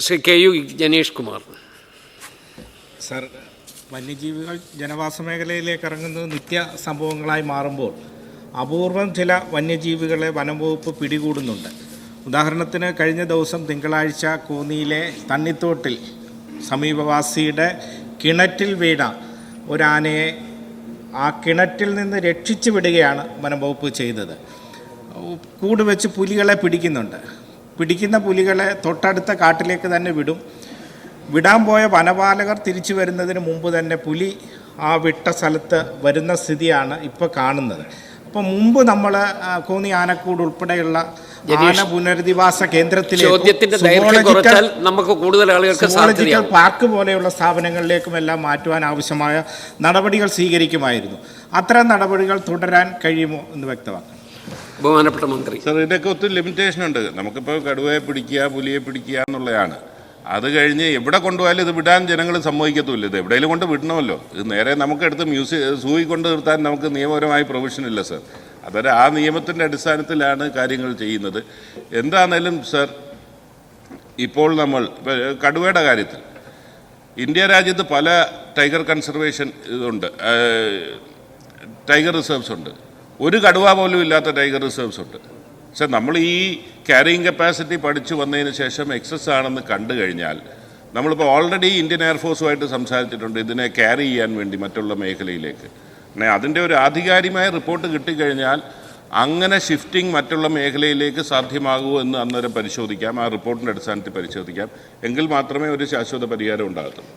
Shri KU Janeesh Kumar. Sir, വന്യജീവികൾ ജനവാസ മേഖലയിലേക്ക് ഇറങ്ങുന്നത് നിത്യ സംഭവങ്ങളായി മാറുമ്പോൾ അപൂർവം ചില വന്യജീവികളെ വനംവകുപ്പ് പിടികൂടുന്നുണ്ട്. ഉദാഹരണത്തിന് കഴിഞ്ഞ ദിവസം തിങ്കളാഴ്ച കോന്നിയിലെ തണ്ണിത്തോട്ടിൽ സമീപവാസിയുടെ കിണറ്റിൽ വീണ ഒരാനയെ ആ കിണറ്റിൽ നിന്ന് രക്ഷിച്ചു വിടുകയാണ് വനംവകുപ്പ് ചെയ്തത്. കൂട് വെച്ച് പുലികളെ പിടിക്കുന്ന പുലികളെ തൊട്ടടുത്ത കാട്ടിലേക്ക് തന്നെ വിടാൻ പോയ വനപാലകർ തിരിച്ചു വരുന്നതിന് മുമ്പ് തന്നെ പുലി ആ വിട്ട സ്ഥലത്ത് വരുന്ന സ്ഥിതിയാണ് ഇപ്പോൾ കാണുന്നത്. അപ്പോൾ മുമ്പ് നമ്മൾ കോന്നി ആനക്കൂട് ഉൾപ്പെടെയുള്ള ആന പുനരധിവാസ കേന്ദ്രത്തിലേക്ക് സുവോളജിക്കൽ പാർക്ക് പോലെയുള്ള സ്ഥാപനങ്ങളിലേക്കും എല്ലാം മാറ്റുവാൻ ആവശ്യമായ നടപടികൾ സ്വീകരിക്കുമായിരുന്നു. അത്തരം നടപടികൾ തുടരാൻ കഴിയുമോ എന്ന് വ്യക്തമാക്കണം. ബഹുമാനപ്പെട്ട മന്ത്രി. സാർ, ഇതിൻ്റെയൊക്കെ ഒത്തിരി ലിമിറ്റേഷൻ ഉണ്ട്. നമുക്കിപ്പോൾ കടുവയെ പിടിക്കുക, പുലിയെ പിടിക്കുക എന്നുള്ളതാണ്. അത് കഴിഞ്ഞ് എവിടെ കൊണ്ടുപോയാലും ഇത് വിടാൻ ജനങ്ങൾ സമ്മതിക്കത്തുമില്ല. ഇത് എവിടെയെങ്കിലും കൊണ്ട് വിടണമല്ലോ. ഇത് നേരെ നമുക്കെടുത്ത് സൂയി കൊണ്ട് നിർത്താൻ നമുക്ക് നിയമപരമായി പ്രൊവിഷൻ ഇല്ല സാർ. അതൊരു ആ നിയമത്തിൻ്റെ അടിസ്ഥാനത്തിലാണ് കാര്യങ്ങൾ ചെയ്യുന്നത്. എന്താണേലും സാർ, ഇപ്പോൾ നമ്മൾ കടുവയുടെ കാര്യത്തിൽ ഇന്ത്യ രാജ്യത്ത് പല ടൈഗർ കൺസർവേഷൻ ഇതുണ്ട്, ടൈഗർ റിസർവ്സ് ഉണ്ട്. ഒരു കടുവ പോലും ഇല്ലാത്ത ടൈഗർ റിസർവ്സ് ഉണ്ട്. പക്ഷേ നമ്മൾ ഈ ക്യാരിയിങ് കപ്പാസിറ്റി പഠിച്ചു വന്നതിന് ശേഷം എക്സസ് ആണെന്ന് കണ്ടു കഴിഞ്ഞാൽ നമ്മളിപ്പോൾ ഓൾറെഡി ഇന്ത്യൻ എയർഫോഴ്സുമായിട്ട് സംസാരിച്ചിട്ടുണ്ട് ഇതിനെ ക്യാരി ചെയ്യാൻ വേണ്ടി മറ്റുള്ള മേഖലയിലേക്ക്. അതിൻ്റെ ഒരു ആധികാരികമായ റിപ്പോർട്ട് കിട്ടിക്കഴിഞ്ഞാൽ അങ്ങനെ ഷിഫ്റ്റിംഗ് മറ്റുള്ള മേഖലയിലേക്ക് സാധ്യമാകുമോ എന്ന് അന്നേരം പരിശോധിക്കാം. ആ റിപ്പോർട്ടിൻ്റെ അടിസ്ഥാനത്തിൽ പരിശോധിക്കാം. എങ്കിൽ മാത്രമേ ഒരു ശാശ്വത പരിഹാരം ഉണ്ടാകത്തുള്ളൂ.